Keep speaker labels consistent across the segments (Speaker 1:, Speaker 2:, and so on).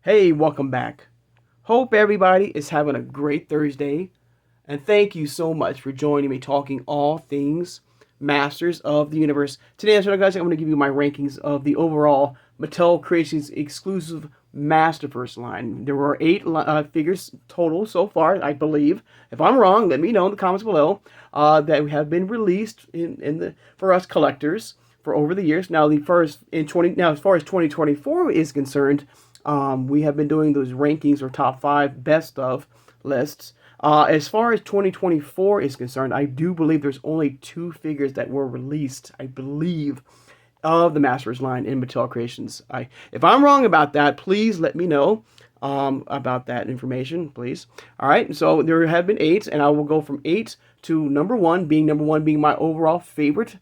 Speaker 1: Hey, welcome back. Hope everybody is having a great Thursday, and thank you so much for joining me talking all things Masters of the Universe. Today, guys, I'm going to give you my rankings of the overall Mattel Creations exclusive MasterVerse line. There were 8 figures total so far, I believe. If I'm wrong, let me know in the comments below. That have been released for us collectors for over the years. Now, as far as 2024 is concerned, we have been doing those rankings or top 5 best of lists. As far as 2024 is concerned, I do believe there's only 2 figures that were released, I believe, of the Masters line in Mattel Creations. If I'm wrong about that, please let me know about that information, please. All right, so there have been 8, and I will go from 8 to number 1 being my overall favorite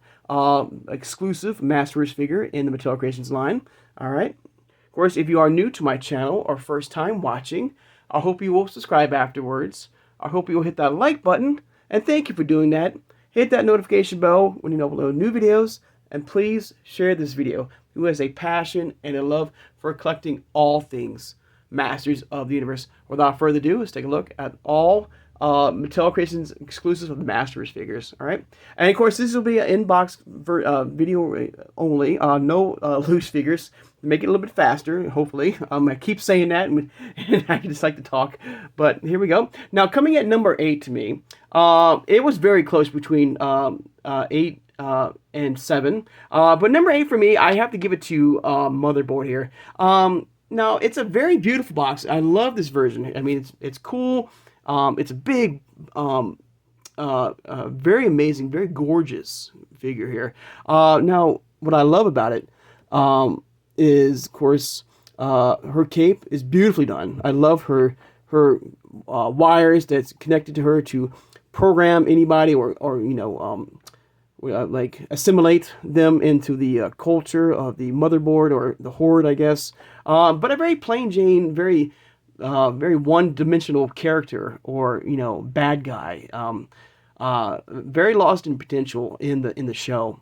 Speaker 1: exclusive Masters figure in the Mattel Creations line. All right. Of course, if you are new to my channel or first time watching, I hope you will subscribe afterwards. I hope you will hit that like button, and thank you for doing that. Hit that notification bell when you know new videos, and please share this video. Who has a passion and a love for collecting all things Masters of the Universe. Without further ado, let's take a look at all Mattel Creations exclusives of the Masters figures. All right, and of course this will be an inbox video only. No loose figures. Make it a little bit faster, hopefully. I keep saying that, and I just like to talk. But here we go. Now, coming at number 8 to me, it was very close between 8 and 7. But number 8 for me, I have to give it to Motherboard here. Now, it's a very beautiful box. I love this version. I mean, it's cool. It's a big, very amazing, very gorgeous figure here. Now, what I love about it is, of course, her cape is beautifully done. I love her wires that's connected to her to program anybody or like assimilate them into the culture of the motherboard or the horde, I guess. But a very plain Jane, very one-dimensional character or bad guy. Very lost in potential in the show.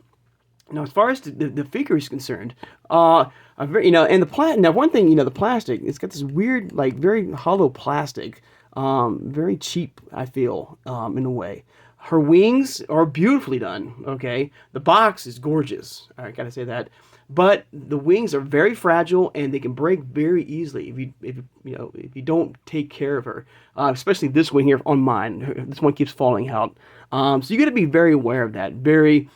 Speaker 1: Now, as far as the figure is concerned, and now one thing, the plastic, it's got this weird, like, very hollow plastic, very cheap, I feel, in a way. Her wings are beautifully done, okay? The box is gorgeous, I gotta say that. But the wings are very fragile, and they can break very easily if you don't take care of her. Especially this wing here on mine. This one keeps falling out. So you got to be very aware of that. Very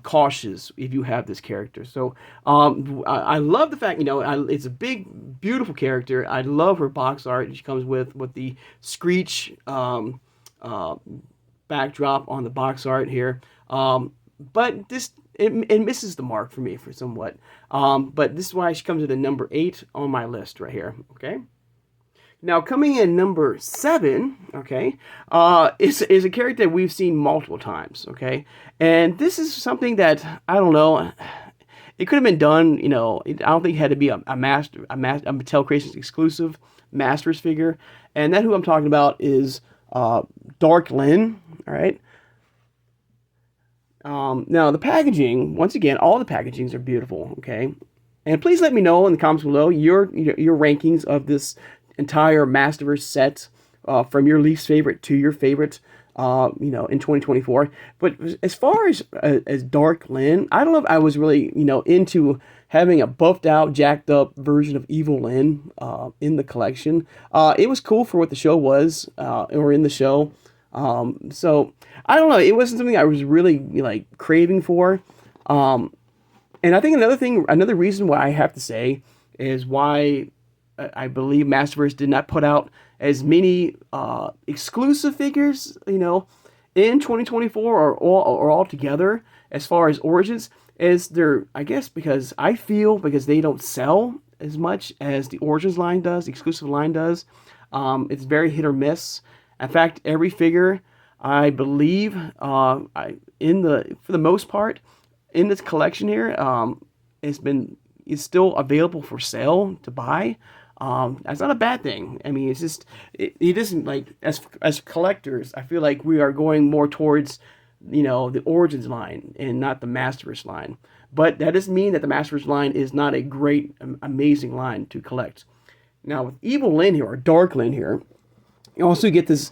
Speaker 1: cautious if you have this character. So I love the fact, it's a big, beautiful character. I love her box art. She comes with the Screech backdrop on the box art here. But it misses the mark for me for somewhat. But this is why she comes at a number 8 on my list right here. Okay. Now, coming in number 7, okay, is a character that we've seen multiple times, okay? And this is something that, I don't know, it could have been done, I don't think it had to be a Mattel Creations exclusive Masters figure. And that who I'm talking about is Dark Lyn, all right? Now, the packaging, once again, all the packagings are beautiful, okay? And please let me know in the comments below your rankings of this entire MasterVerse set, from your least favorite to your favorite, in 2024. But as far as Dark Lyn, I don't know if I was really, into having a buffed out, jacked up version of Evil Lyn in the collection. It was cool for what the show was, or in the show. So I don't know. It wasn't something I was really like craving for. And I think another reason why I have to say is why I believe MasterVerse did not put out as many exclusive figures, in 2024 or all together as far as origins, is I guess because they don't sell as much as the Origins line does, the exclusive line does. It's very hit or miss. In fact, every figure, I believe, for the most part, in this collection here, is still available for sale to buy. That's not a bad thing. I mean, it's just it isn't like as collectors. I feel like we are going more towards the Origins line and not the MasterVerse line. But that doesn't mean that the MasterVerse line is not a great, amazing line to collect. Now with Evil Lyn here, or Dark Lyn here, you also get this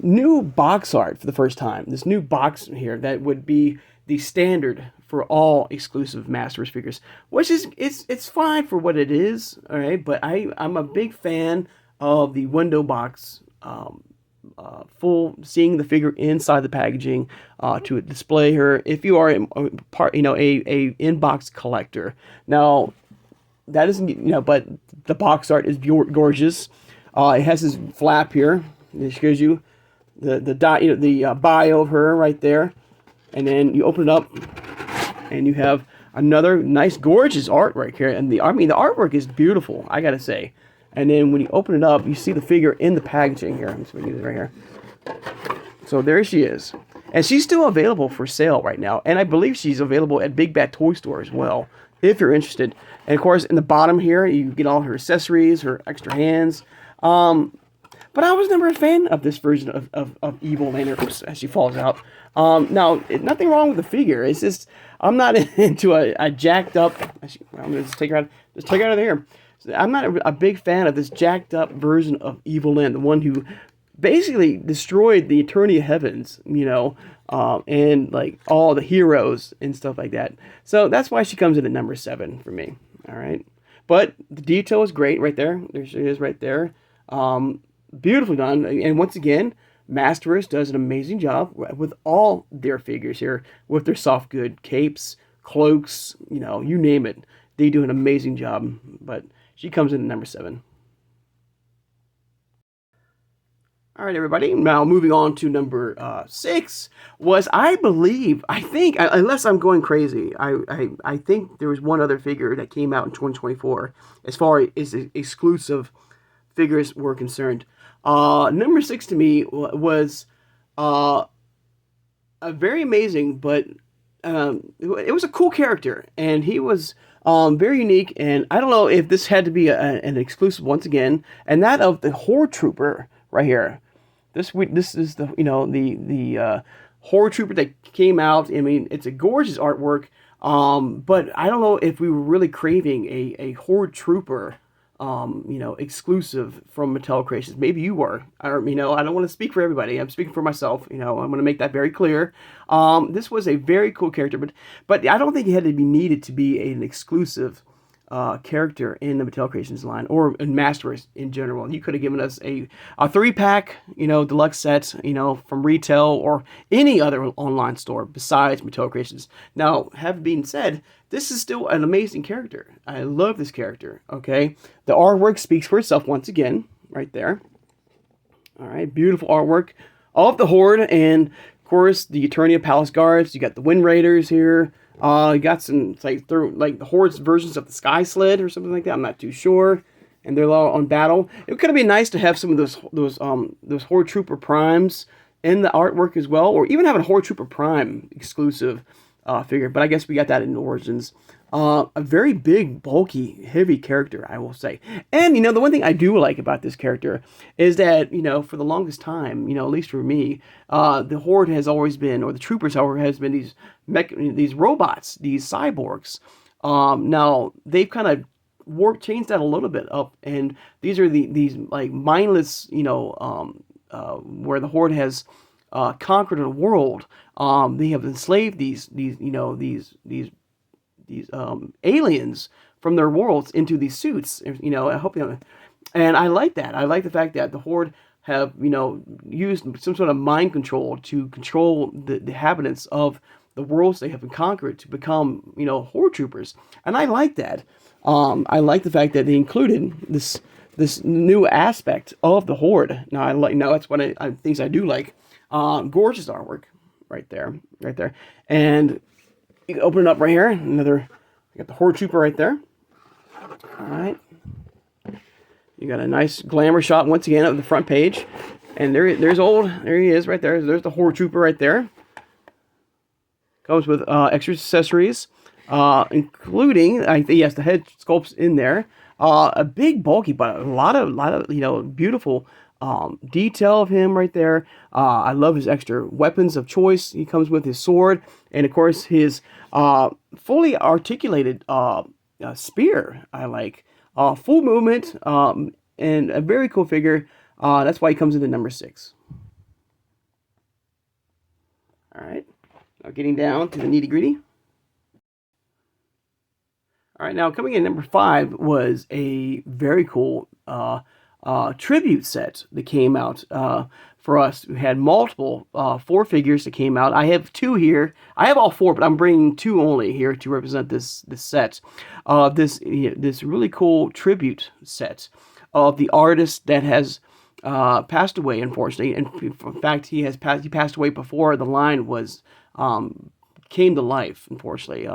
Speaker 1: new box art for the first time. This new box here that would be the standard for all exclusive MasterVerse figures, which is it's fine for what it is, all right. But I'm a big fan of the window box, full seeing the figure inside the packaging to display her. If you are a part, a inbox collector. Now that isn't, but the box art is gorgeous. It has this flap here. It shows you the bio of her right there, and then you open it up, and you have another nice, gorgeous artwork here. And the artwork is beautiful, I gotta say. And then when you open it up, you see the figure in the packaging here. I'm just gonna use it right here. So there she is, and she's still available for sale right now. And I believe she's available at Big Bad Toy Store as well, if you're interested. And of course, in the bottom here, you get all her accessories, her extra hands. But I was never a fan of this version of Evil Lyn. Oops, as she falls out. Now, nothing wrong with the figure. It's just I'm not into a jacked up. I'm gonna just take her out. Just take her out of there. I'm not a big fan of this jacked up version of Evil Lyn, the one who basically destroyed the Eternity of Heavens, and like all the heroes and stuff like that. So that's why she comes in at number 7 for me. All right, but the detail is great right there. There she is right there. Beautifully done. And once again, MasterVerse does an amazing job with all their figures here, with their soft good capes, cloaks, you name it. They do an amazing job. But she comes in at number 7. All right, everybody. Now moving on to number 6 was, I think, unless I'm going crazy, I think there was one other figure that came out in 2024 as far as exclusive figures were concerned. Number 6 to me was a very amazing, but it was a cool character, and he was very unique. And I don't know if this had to be an exclusive once again, and that of the Hor Trooper right here. This is the the Hor Trooper that came out. I mean, it's a gorgeous artwork, but I don't know if we were really craving a Hor Trooper exclusive from Mattel Creations. Maybe you were. I don't want to speak for everybody. I'm speaking for myself. I'm going to make that very clear. This was a very cool character, but I don't think it had to be needed to be an exclusive character in the Mattel Creations line, or in MasterVerse in general. You could have given us a 3-pack, deluxe set, from retail or any other online store besides Mattel Creations. Now, having been said, this is still an amazing character. I love this character, okay? The artwork speaks for itself once again, right there. All right, beautiful artwork of the Horde, and of course, the Eternia Palace Guards. You got the Wind Raiders here. You got some, like the Horde's versions of the Sky Sled or something like that. I'm not too sure. And they're all on battle. It could have been nice to have some of those Hor Trooper Primes in the artwork as well, or even have a Hor Trooper Prime exclusive figure. But I guess we got that in Origins. A very big, bulky, heavy character, I will say. And, the one thing I do like about this character is that, for the longest time, at least for me, the Horde has always been, or the Troopers, however, has been these robots, these cyborgs. Now, they've kind of changed that a little bit up, and these are these like mindless, where the Horde has conquered a world. They have enslaved these aliens from their worlds into these suits. I hope and I like that. I like the fact that the Horde have used some sort of mind control to control the inhabitants of the worlds they have conquered to become Horde Troopers, and I like that. I like the fact that they included this new aspect of the Horde. Now that's one of things I do like. Gorgeous artwork right there, and you can open it up right here. You got the Hor Trooper right there. All right. You got a nice glamour shot once again of the front page. And there he is right there. There's the Hor Trooper right there. Comes with extra accessories, including, I think, yes, the head sculpt's in there. A big, bulky, but a lot of beautiful detail of him right there. I love his extra weapons of choice. He comes with his sword, and of course his fully articulated spear. I like. full movement, and a very cool figure. That's why he comes into number 6. All right, now getting down to the nitty gritty. All right, now coming in number 5 was a very cool tribute set that came out for us. We had multiple 4 figures that came out. I have 2 here. I have all 4, but I'm bringing 2 only here to represent this set. This really cool tribute set of the artist that has passed away, unfortunately. And in fact, he passed away before the line was came to life, unfortunately.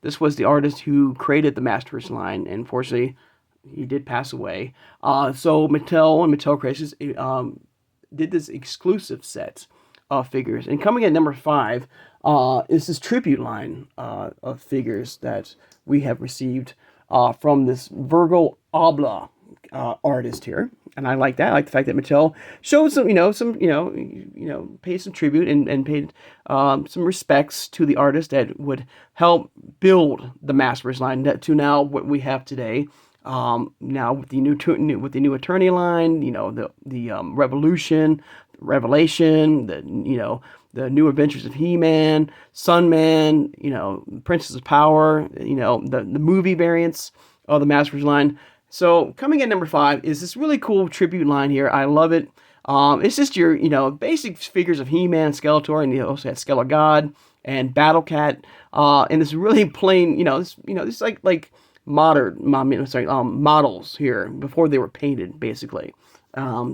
Speaker 1: This was the artist who created the MasterVerse line, and unfortunately, he did pass away. So Mattel and Mattel Creations did this exclusive set of figures. And coming at number 5 is this tribute line of figures that we have received from this Virgo Abloh artist here. And I like that. I like the fact that Mattel showed some, paid some tribute and paid some respects to the artist that would help build the MasterVerse line to now what we have today. Now with the new Attorney line, the Revelation, the new Adventures of He-Man, Sunman, Princess of Power, the movie variants of the MasterVerse line. So coming in number 5 is this really cool tribute line here. I love it. It's just your basic figures of He-Man and Skeletor, and you also had Skeletor God and Battle Cat, and this really plain, this like models here before they were painted, basically.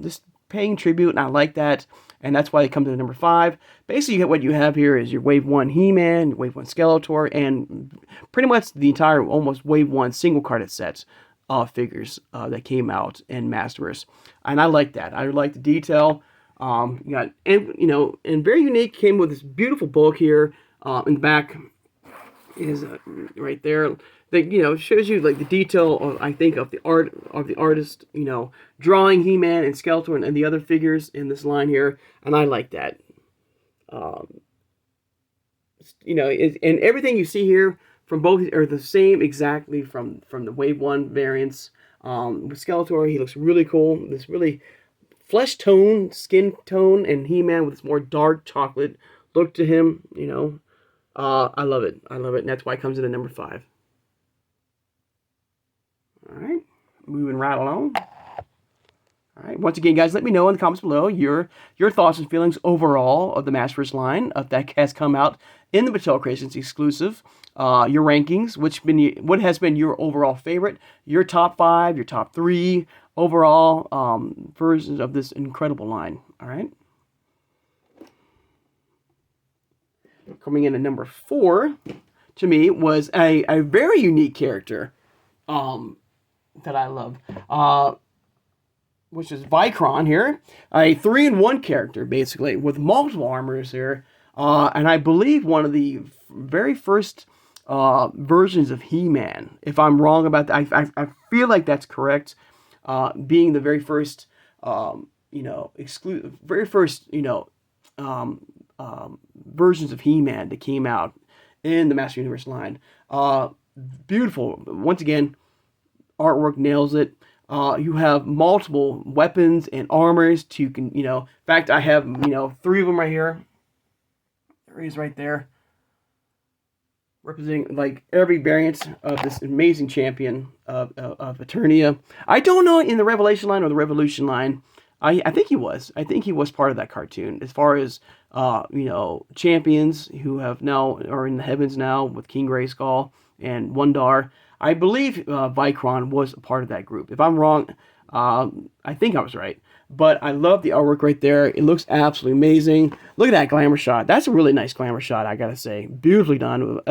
Speaker 1: Just paying tribute, and I like that, and that's why they come to the number 5. Basically, what you have here is your Wave 1 He-Man, Wave 1 Skeletor, and pretty much the entire almost Wave 1 single carded sets figures that came out in MasterVerse, and I like that. I like the detail. You got, and very unique. Came with this beautiful book here. In the back is right there. That shows you like the detail of, I think, of the art of the artist. Drawing He-Man and Skeletor and the other figures in this line here, and I like that. And everything you see here from both are the same exactly from the Wave 1 variants. With Skeletor, he looks really cool. This really flesh tone, skin tone, and He-Man with this more dark chocolate look to him. I love it. I love it, and that's why it comes in at number 5. All right, moving right along. All right, once again, guys, let me know in the comments below your thoughts and feelings overall of the MasterVerse line that has come out in the Mattel Creations exclusive. Your rankings, what has been your overall favorite, your top 5, your top 3 overall versions of this incredible line. All right. Coming in at number 4, to me, was a very unique character that I love. Which is Vicron here, a 3-in-1 character, basically, with multiple armors here, and I believe one of the very first versions of He-Man. If I'm wrong about that, I feel like that's correct, being the very first, versions of He-Man that came out in the Master Universe line. Beautiful. Once again, artwork nails it. You have multiple weapons and armors in fact, I have, 3 of them right here. There he is right there. Representing, like, every variant of this amazing champion of Eternia. I don't know in the Revelation line or the Revolution line. I think he was. I think he was part of that cartoon. As far as, champions who are in the heavens now with King Grayskull and Wundar. I believe Vicron was a part of that group. If I'm wrong, I think I was right. But I love the artwork right there. It looks absolutely amazing. Look at that glamour shot. That's a really nice glamour shot, I gotta say. Beautifully done.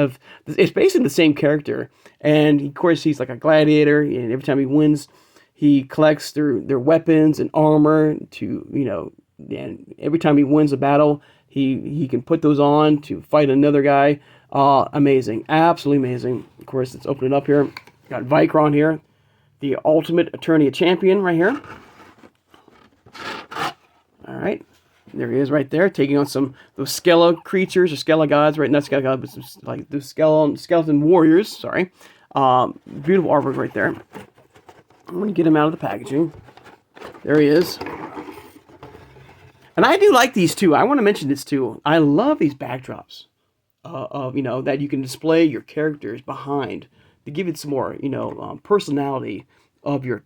Speaker 1: It's basically the same character. And, of course, he's like a gladiator. And every time he wins, he collects their weapons and armor to, and every time he wins a battle, he can put those on to fight another guy. Amazing. Absolutely amazing. Of course, let's open it up here. Got Vicron here. The ultimate Eternia champion right here. Alright. There he is right there, taking on those Skella creatures, or Skella gods, right? Not Skella gods, but like those skeleton warriors, sorry. Beautiful artwork right there. I'm going to get him out of the packaging. There he is. And I do like these too. I want to mention this too. I love these backdrops of, that you can display your characters behind to give it some more, personality of your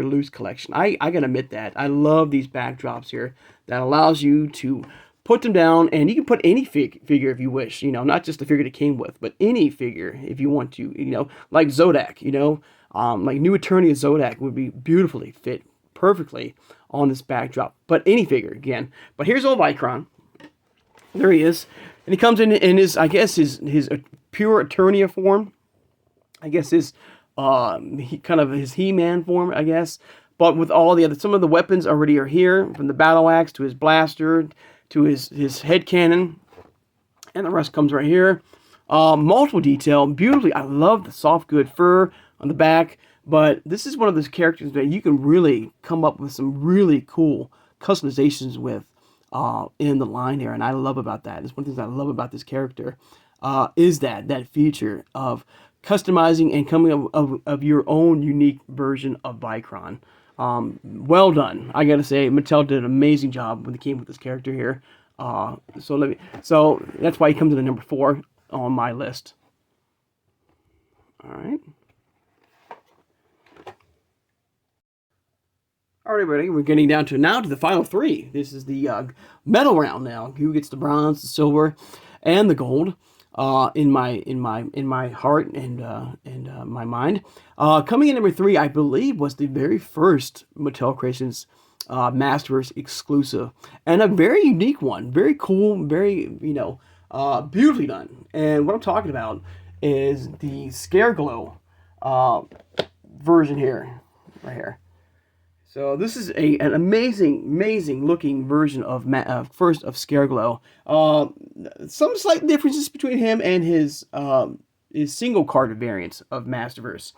Speaker 1: loose collection. I gotta admit that I love these backdrops here that allows you to put them down, and you can put any figure if you wish. Not just the figure that came with, but any figure if you want to. Like Zodak. Like New Attorney of Zodak would be beautifully fit perfectly on this backdrop. But any figure again. But here's old Vicron. There he is, and he comes in his, I guess, his pure Eternia form. I guess his his He-Man form, I guess. But with all the other, some of the weapons already are here, from the battle axe to his blaster to his head cannon, and the rest comes right here. Multiple detail, beautifully. I love the soft good fur on the back. But this is one of those characters that you can really come up with some really cool customizations with in the line here, and I love about that. It's one of the things I love about this character is that feature of customizing and coming up of your own unique version of Vicron. Well done, I gotta say. Mattel did an amazing job when they came with this character here. So that's why he comes in at number 4 on my list. All right. All right, everybody, we're getting down to the final 3. This is the medal round now. Who gets the bronze, the silver, and the gold? In my heart and my mind. Coming in number 3, I believe, was the very first Mattel Creations MasterVerse exclusive, and a very unique one, very cool, very beautifully done. And what I'm talking about is the Scareglow version here, right here. So this is an amazing looking version of Scareglow. Some slight differences between him and his single card variants of MasterVerse.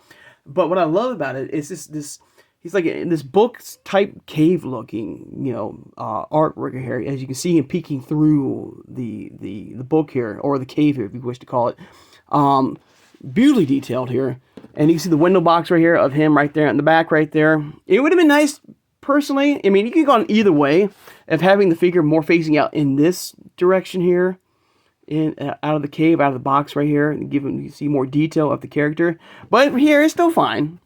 Speaker 1: But what I love about it is this he's like in this book type cave looking artwork here. As you can see him peeking through the book here, or the cave here if you wish to call it. Beautifully detailed here. And you can see the window box right here of him right there in the back right there. It would have been nice, personally. I mean, you could go on either way of having the figure more facing out in this direction here, out of the cave, out of the box right here, and you see more detail of the character. But here, it's still fine.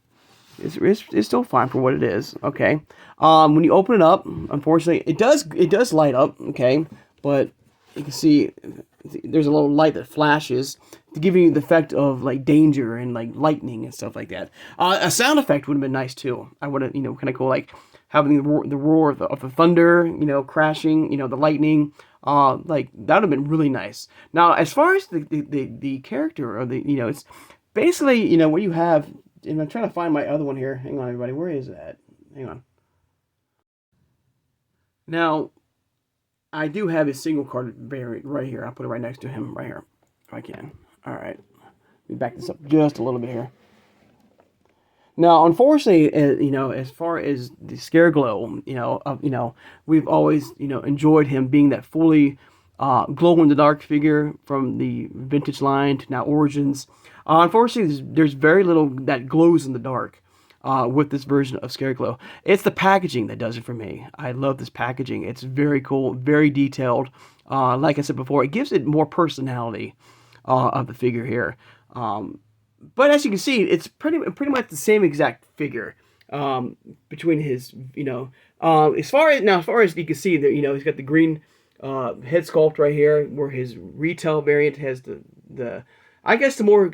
Speaker 1: It's still fine for what it is. Okay. When you open it up, unfortunately, it does light up. Okay, but you can see there's a little light that flashes to give you the effect of like danger and like lightning and stuff like that. A sound effect would have been nice too. I would have, kind of cool, like having the roar of the thunder, crashing, the lightning. Like that would have been really nice. Now, as far as the character or it's basically what you have. And I'm trying to find my other one here. Hang on, everybody. Where is that? Hang on. Now, I do have his single card variant right here. I'll put it right next to him right here, if I can. All right. Let me back this up just a little bit here. Now, unfortunately, as far as the Scareglow, we've always, enjoyed him being that fully glow-in-the-dark figure from the vintage line to now Origins. Unfortunately, there's very little that glows in the dark with this version of Scareglow. It's the packaging that does it for me. I love this packaging. It's very cool, very detailed. Like I said before, it gives it more personality of the figure here. But as you can see, it's pretty much the same exact figure between his, as far as you can see, that he's got the green head sculpt right here, where his retail variant has the I guess the more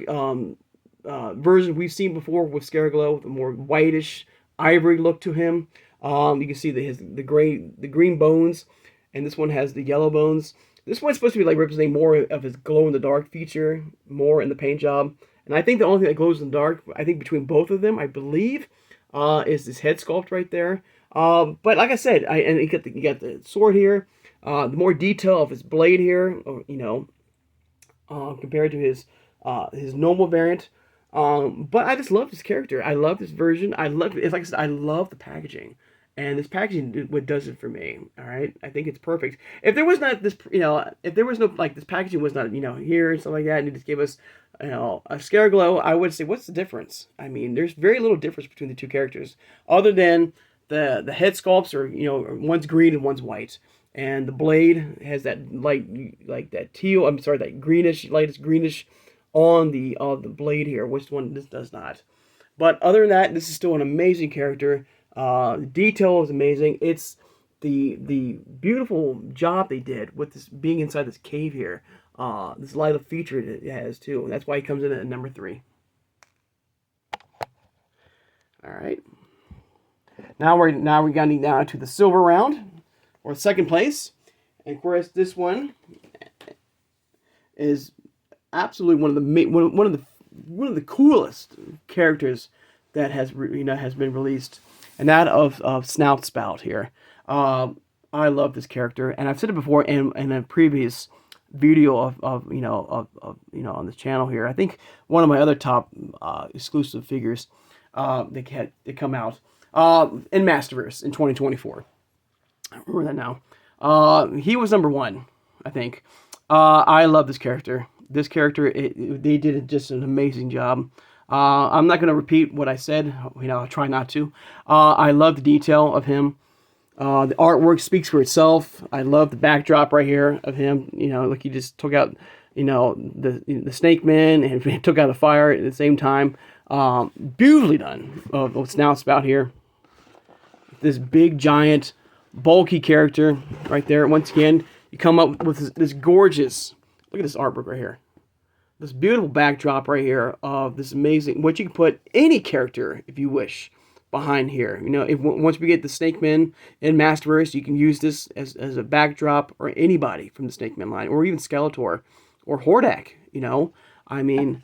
Speaker 1: version we've seen before with Scareglow, the more whitish ivory look to him. You can see the green bones, and this one has the yellow bones. This one's supposed to be like representing more of his glow in the dark feature, more in the paint job. And I think the only thing that glows in the dark, I think between both of them, I believe, is this head sculpt right there. But like I said, and you got the sword here, the more detail of his blade here, compared to his normal variant. But I just love this character. I love this version. Like I said, I love the packaging. And this packaging, what does it for me? All right, I think it's perfect. If there was not this, if there was no like this packaging was not here and stuff like that, and it just gave us a scare glow, I would say, what's the difference? I mean, there's very little difference between the two characters, other than the head sculpts are one's green and one's white, and the blade has that light like that teal. I'm sorry, that greenish lightest greenish on the blade here, which one this does not. But other than that, this is still an amazing character. Detail is amazing. It's the beautiful job they did with this being inside this cave here. This light of feature it has too. And that's why he comes in at number 3. All right. Now we're getting down to the silver round, or second place, and of course this one is absolutely one of the coolest characters that has been released, and that of Snout Spout here. I love this character, and I've said it before in a previous video of on this channel here. I think one of my other top exclusive figures that come out in MasterVerse in 2024. I remember that now. He was number 1, I think. I love this character. This character, they did just an amazing job. I'm not going to repeat what I said. I'll try not to. I love the detail of him. The artwork speaks for itself. I love the backdrop right here of him. Like he just took out, the Snake Man and took out the fire at the same time. Beautifully done. What's now Spout here. This big, giant, bulky character right there. Once again, you come up with this gorgeous. Look at this artwork right here. This beautiful backdrop right here of this amazing, what you can put any character, if you wish, behind here. Once we get the Snake Men in MasterVerse, you can use this as a backdrop, or anybody from the Snake Men line, or even Skeletor, or Hordak, I mean,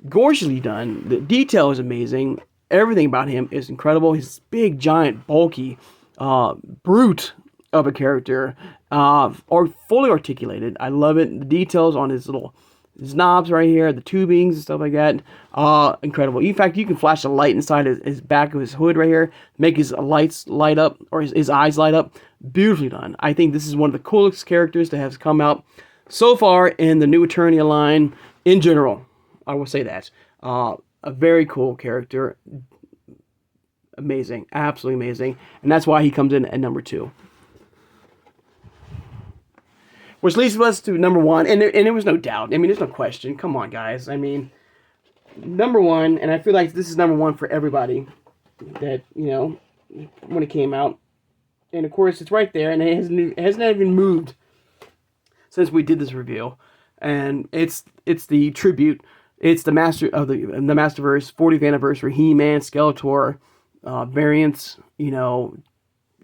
Speaker 1: gorgeously done. The detail is amazing. Everything about him is incredible. He's big, giant, bulky, brute of a character, or fully articulated. I love it. The details on his knobs right here, the tubings and stuff like that, incredible. In fact, you can flash a light inside his back of his hood right here, make his lights light up, or his eyes light up. Beautifully done. I think this is one of the coolest characters that has come out so far in the new Eternia line in general. I will say that. A very cool character. Amazing. Absolutely amazing. And that's why he comes in at number 2. Which leads us to number 1, and there was no doubt. I mean, there's no question. Come on, guys. I mean, number 1, and I feel like this is number 1 for everybody that, when it came out. And, of course, it's right there, and it hasn't even moved since we did this review. And it's the tribute. It's the MasterVerse 40th anniversary He-Man, Skeletor variants. You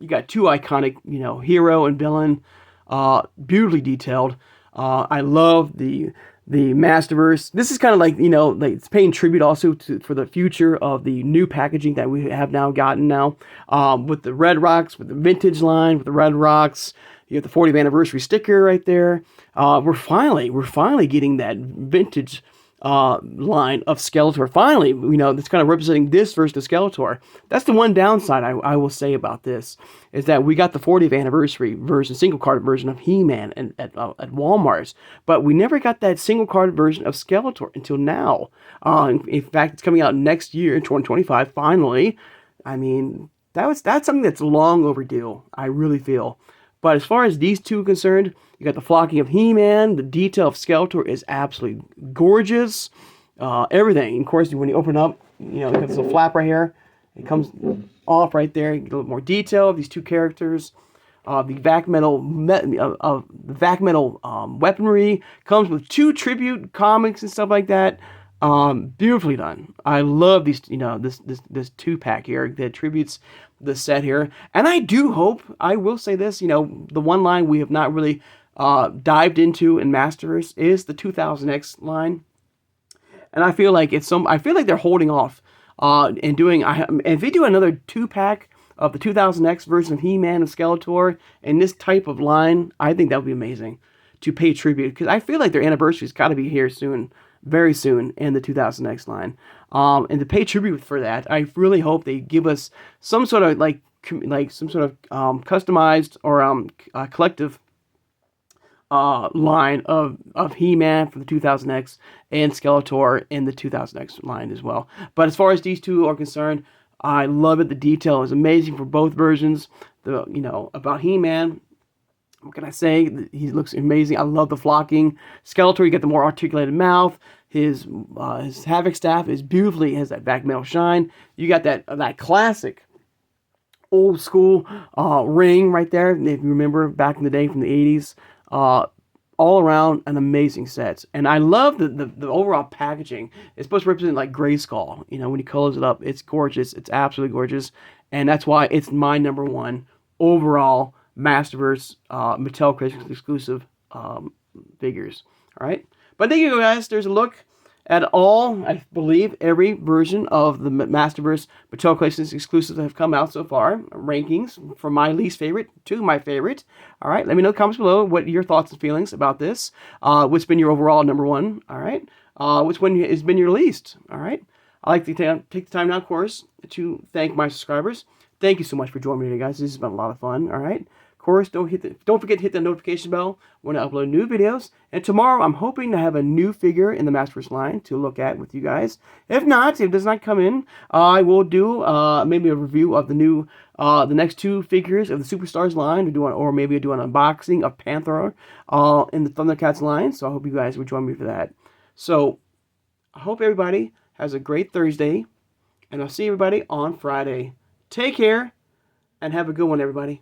Speaker 1: got 2 iconic, hero and villain. Beautifully detailed. I love the MasterVerse. This is kind of like, like it's paying tribute also for the future of the new packaging that we have now gotten with the Red Rocks, with the vintage line, with the Red Rocks. You have the 40th anniversary sticker right there. We're finally getting that vintage line of Skeletor. Finally, that's kind of representing this version of Skeletor. That's the one downside I will say about this, is that we got the 40th anniversary version, single card version of He-Man at Walmart's, but we never got that single card version of Skeletor until now. In fact, it's coming out next year, 2025, finally. I mean, that's something that's long overdue, I really feel. But as far as these two are concerned, you got the flocking of He-Man. The detail of Skeletor is absolutely gorgeous. Everything. Of course, when you open up, you got this little flap right here. It comes off right there. You get a little more detail of these two characters. The vac metal weaponry comes with 2 tribute comics and stuff like that. Beautifully done. I love these, this 2-pack here that attributes the set here. And I do hope, I will say this, the one line we have not really dived into in MasterVerse is the 2000X line. And I feel like they're holding off and doing, if they do another 2-pack of the 2000X version of He-Man and Skeletor in this type of line, I think that would be amazing to pay tribute, because I feel like their anniversary's got to be here soon. Very soon in the 2000X line. And to pay tribute for that, I really hope they give us some sort of like some sort of customized or collective line of He-Man for the 2000X and Skeletor in the 2000X line as well. But as far as these two are concerned, I love it. The detail is amazing for both versions. About He-Man, what can I say? He looks amazing. I love the flocking. Skeletor, you get the more articulated mouth. His Havoc staff is beautifully, has that back metal shine. You got that classic old school ring right there. If you remember back in the day from the 80s. All around an amazing set. And I love the overall packaging. It's supposed to represent like Grayskull. When he colors it up, it's gorgeous. It's absolutely gorgeous. And that's why it's my number one overall MasterVerse Mattel Christmas exclusive figures. All right. But there you go, guys. There's a look at all, I believe, every version of the MasterVerse Mattel Collections exclusives that have come out so far. Rankings from my least favorite to my favorite. All right, let me know in the comments below what your thoughts and feelings about this. What's been your overall number one? All right. Which one has been your least? All right. I like to take the time now, of course, to thank my subscribers. Thank you so much for joining me today, guys. This has been a lot of fun. All right. Of course, don't forget to hit the notification bell when I upload new videos. And tomorrow, I'm hoping to have a new figure in the MasterVerse line to look at with you guys. If not, if it does not come in, I will do maybe a review of the next two figures of the Superstars line, or maybe do an unboxing of Panther in the Thundercats line. So I hope you guys will join me for that. So I hope everybody has a great Thursday, and I'll see everybody on Friday. Take care, and have a good one, everybody.